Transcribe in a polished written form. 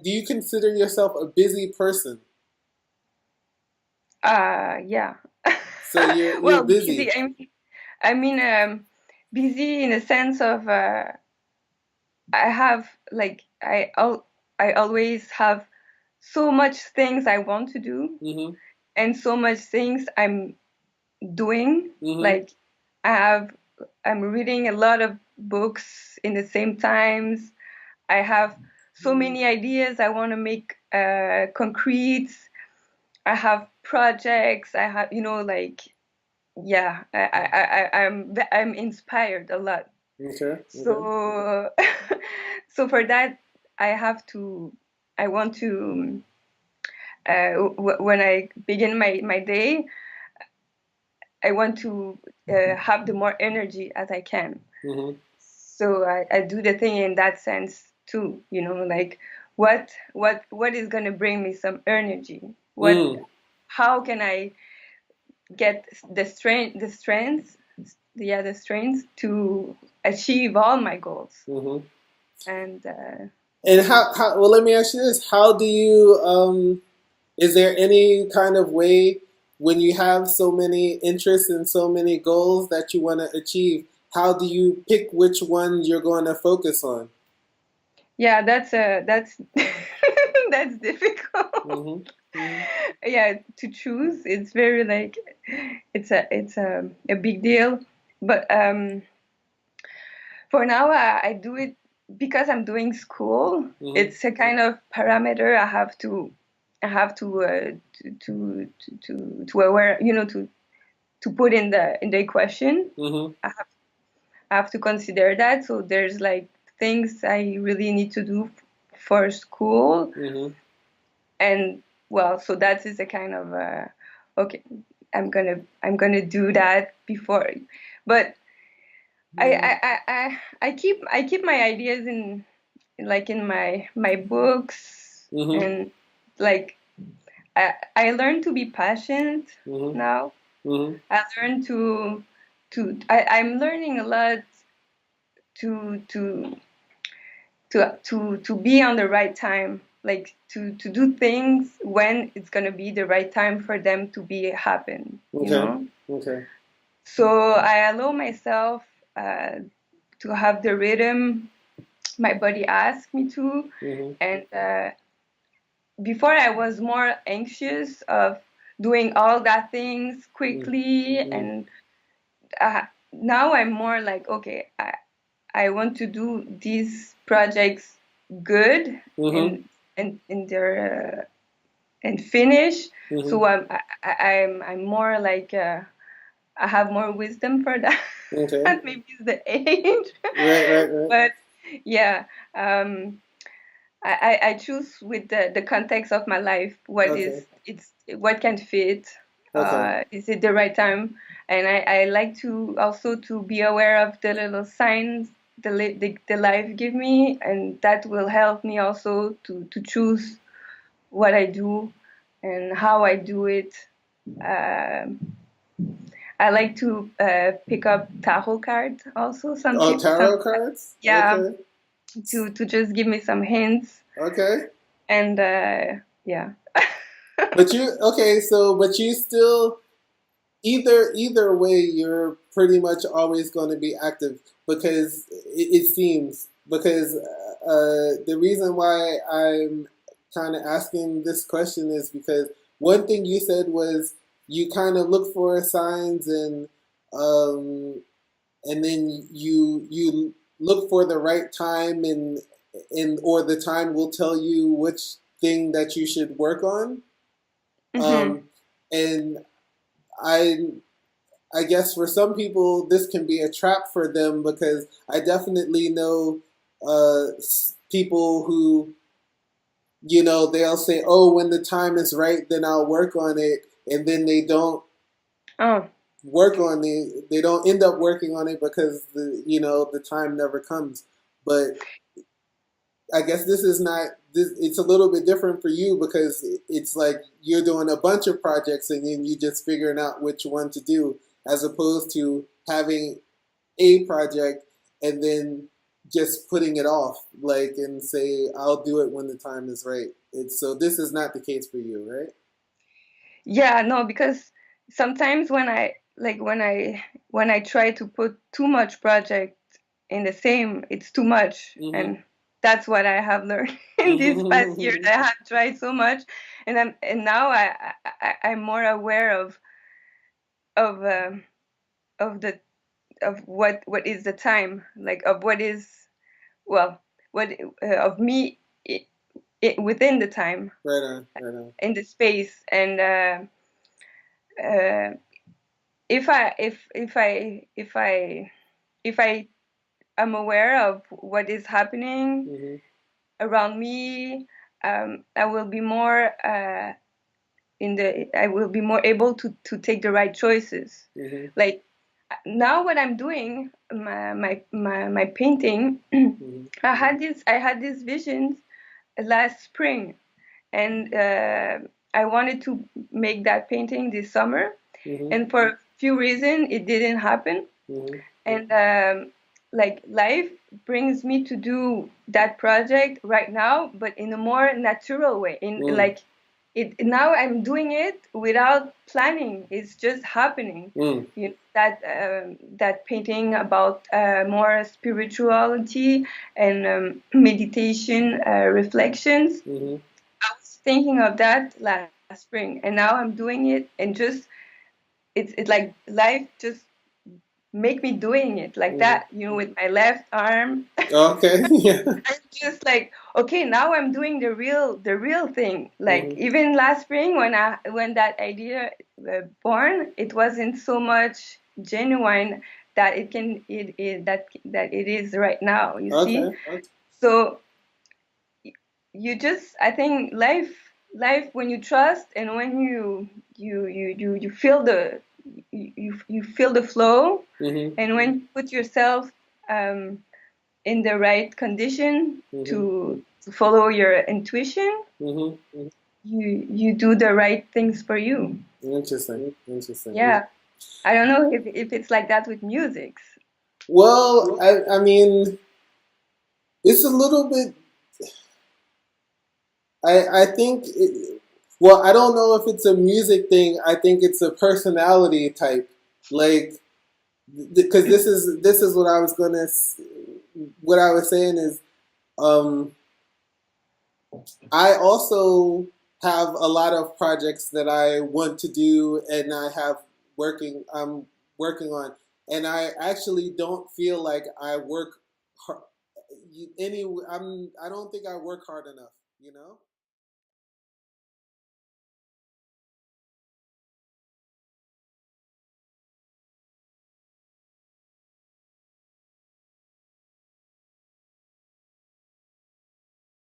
do you consider yourself a busy person? Yeah. So you're Well, busy. busy. I mean, busy in a sense of I have like I always have so much things I want to do Mm-hmm. and so much things I'm doing. Mm-hmm. Like I have I'm reading a lot of books in the same times. I have so many ideas I want to make concrete. I have projects. I have, like, yeah, I'm inspired a lot. Okay. Okay. So so for that I have to I want to when I begin my day, I want to have the more energy as I can. Mm-hmm. So I do the thing in that sense too, like what is gonna bring me some energy? What Mm. How can I get the strength to achieve all my goals? Mm-hmm. And And how well, let me ask you this. How do you is there any kind of way when you have so many interests and so many goals that you want to achieve, how do you pick which one you're going to focus on? yeah, that's that's difficult. Mm-hmm. Mm-hmm. Yeah, to choose, it's very like it's a big deal. But for now, I do it because I'm doing school. Mm-hmm. It's a kind of parameter I have to aware, to put in the equation. Mm-hmm. I have, I have to consider that. So there's like things I really need to do for school, Mm-hmm. and well, so that is a kind of okay. I'm gonna do that before, but I keep my ideas in my books, Mm-hmm. and like I learned to be patient Mm-hmm. now. Mm-hmm. I learned I'm learning a lot to to be on the right time, like to do things when it's gonna be the right time for them to be happen. Okay. Okay. So I allow myself to have the rhythm my body asks me to, Mm-hmm. and before I was more anxious of doing all that things quickly, Mm-hmm. and now I'm more like, okay, I want to do these projects good Mm-hmm. and they're and finish. Mm-hmm. So I'm more like I have more wisdom for that. Okay. Maybe it's the age, Right. Right. Right. but yeah, I choose with the context of my life Okay. what can fit. Okay. Is it the right time? And I like to also to be aware of the little signs the life give me, and that will help me also to choose what I do and how I do it. Um, I like to pick up tarot cards also. Oh, Some tarot cards. yeah, Okay. to just give me some hints, Okay. and yeah. But you okay? So, but you still either way, you're pretty much always going to be active because it seems because the reason why I'm kind of asking this question is because one thing you said was you kind of look for signs um, and then you look for the right time and or the time will tell you which thing that you should work on Hmm. um, and I I guess for some people this can be a trap for them because I definitely know people who they'll say, "Oh, when the time is right, then I'll work on it," and then they don't Oh, they don't end up working on it because the time never comes. But I guess this is not this. It's a little bit different for you because it's like you're doing a bunch of projects and then you just figuring out which one to do, as opposed to having a project and then just putting it off, like, and say I'll do it when the time is right. It's so this is not the case for you, right? Yeah, no, because sometimes when I try to put too much project in the same, it's too much, Mm-hmm. and that's what I have learned in these past years. I have tried so much, and now I'm more aware of um, of the of what is the time, like of what is, well, what of me within the time, Right on, right on. in the space, and uh, if I am aware of what is happening Mm-hmm. around me, I will be more I will be more able to take the right choices. Mm-hmm. Like now, what I'm doing, my painting, Mm-hmm. I had these visions last spring, and I wanted to make that painting this summer, Mm-hmm. and for a few reasons it didn't happen. Mm-hmm. And like life brings me to do that project right now, but in a more natural way, in Mm. like it now I'm doing it without planning, it's just happening. Mm. That painting about more spirituality and meditation reflections, Mm-hmm. I was thinking of that last spring, and now I'm doing it, and just it's like life just make me doing it like Mm-hmm. that, with my left arm. Okay. Yeah. I'm just like, okay, now I'm doing the real thing. Like Mm-hmm. even last spring when that idea born, it wasn't so much genuine that that it is right now. You see, Okay. so I think life when you trust, and when you feel you feel the flow, Mm-hmm. and when you put yourself um, in the right condition Mm-hmm. to follow your intuition, Mm-hmm. you do the right things for you. Interesting. Interesting. Yeah, I don't know if it's like that with music. Well, I mean, it's a little bit. I think. Well, I don't know if it's a music thing. I think it's a personality type. Like, because this is what I was gonna. What I was saying is, um, I also have a lot of projects that I want to do, and I have I'm working on, and I actually don't feel like I work any. I don't think I work hard enough. You know.